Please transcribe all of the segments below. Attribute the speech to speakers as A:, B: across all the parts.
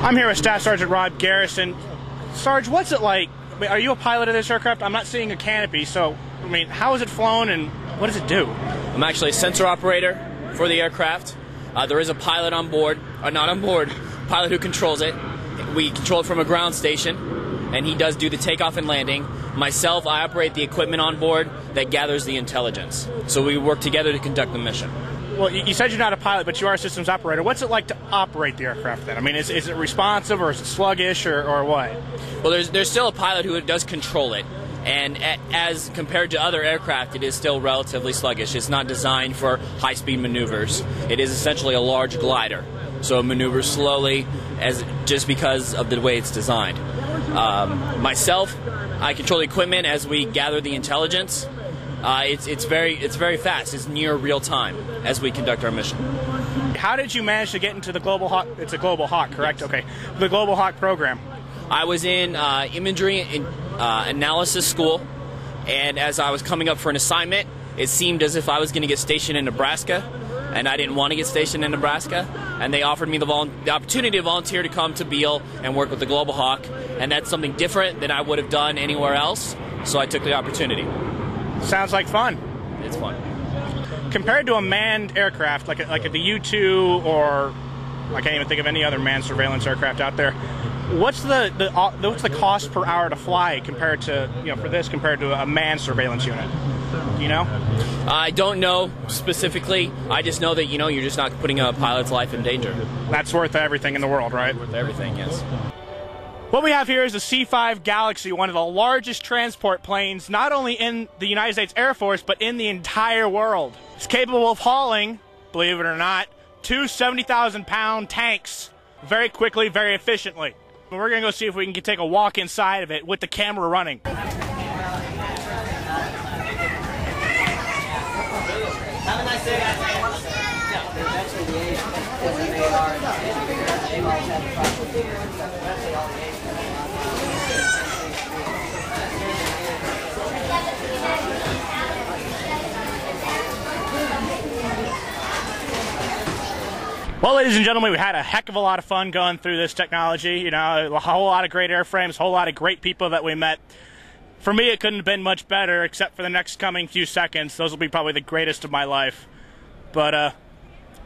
A: I'm here with Staff Sergeant Rob Garrison. Sarge, what's it like? I mean, are you a pilot of this aircraft? I'm not seeing a canopy, so, I mean, how is it flown and what does it do?
B: I'm actually a sensor operator for the aircraft. There is a pilot on board, not on board, pilot who controls it. We control it from a ground station, and he does do the takeoff and landing. Myself, I operate the equipment on board that gathers the intelligence. So we work together to conduct the mission.
A: Well, you said you're not a pilot, but you are a systems operator. What's it like to operate the aircraft then? I mean, is it responsive or is it sluggish or what?
B: Well, there's still a pilot who does control it. And as compared to other aircraft, it is still relatively sluggish. It's not designed for high-speed maneuvers. It is essentially a large glider. So it maneuvers slowly just because of the way it's designed. Myself, I control the equipment as we gather the intelligence. It's very fast. It's near real time as we conduct our mission.
A: How did you manage to get into the Global Hawk? It's a Global Hawk, correct? Yes. Okay. The Global Hawk program.
B: I was in imagery analysis school, and as I was coming up for an assignment, it seemed as if I was going to get stationed in Nebraska, and I didn't want to get stationed in Nebraska, and they offered me the opportunity to volunteer to come to Beale and work with the Global Hawk, and that's something different than I would have done anywhere else, so I took the opportunity.
A: Sounds like fun.
B: It's fun.
A: Compared to a manned aircraft, like the U-2 or I can't even think of any other manned surveillance aircraft out there, what's the cost per hour to fly compared to, for this compared to a manned surveillance unit? Do you know?
B: I don't know specifically. I just know that, you're just not putting a pilot's life in danger.
A: That's worth everything in the world, right?
B: Worth everything, yes.
A: What we have here is the C-5 Galaxy, one of the largest transport planes, not only in the United States Air Force, but in the entire world. It's capable of hauling, believe it or not, two 70,000-pound tanks very quickly, very efficiently. We're going to go see if we can take a walk inside of it with the camera running.
C: Have a nice day.
A: Well, ladies and gentlemen, we had a heck of a lot of fun going through this technology. A whole lot of great airframes, a whole lot of great people that we met. For me, it couldn't have been much better, except for the next coming few seconds. Those will be probably the greatest of my life. But I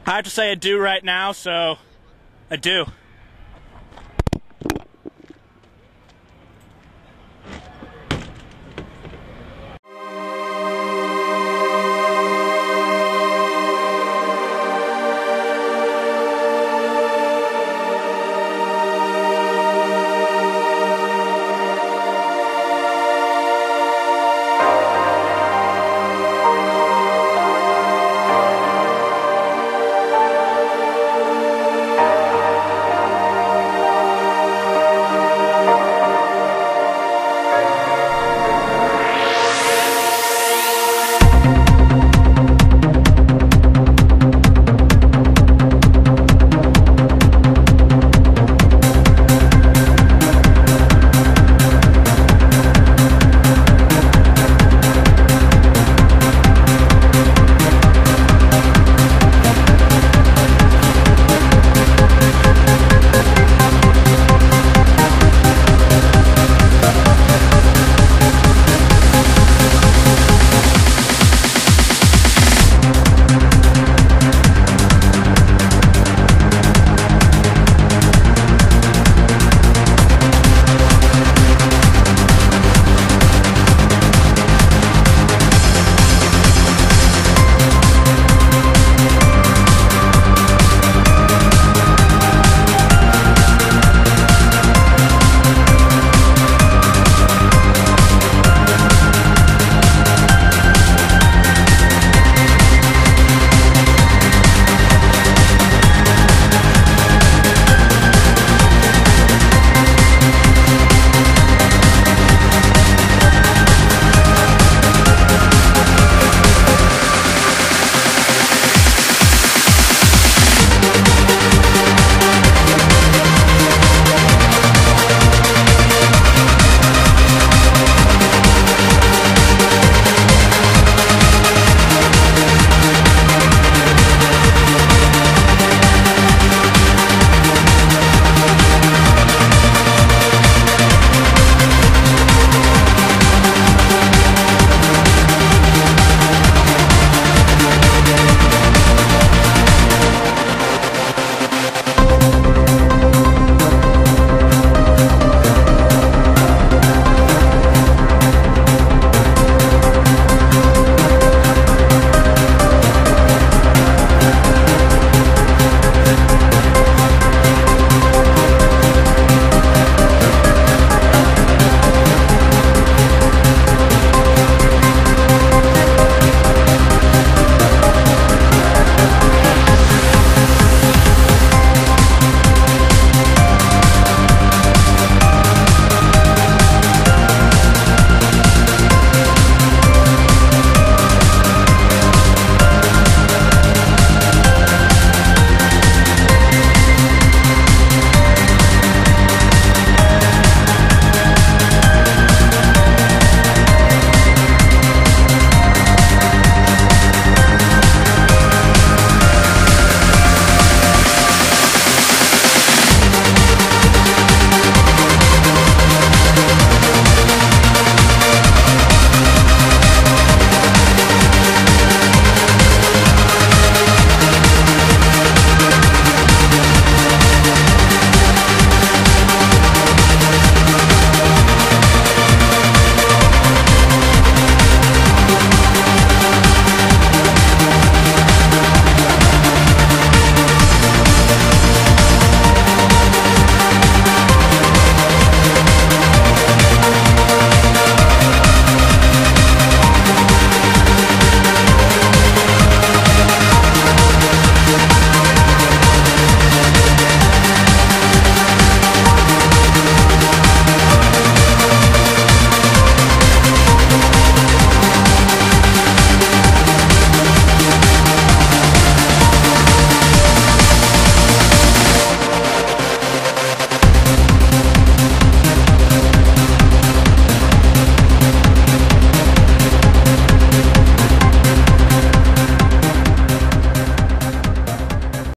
A: have to say adieu right now, so adieu.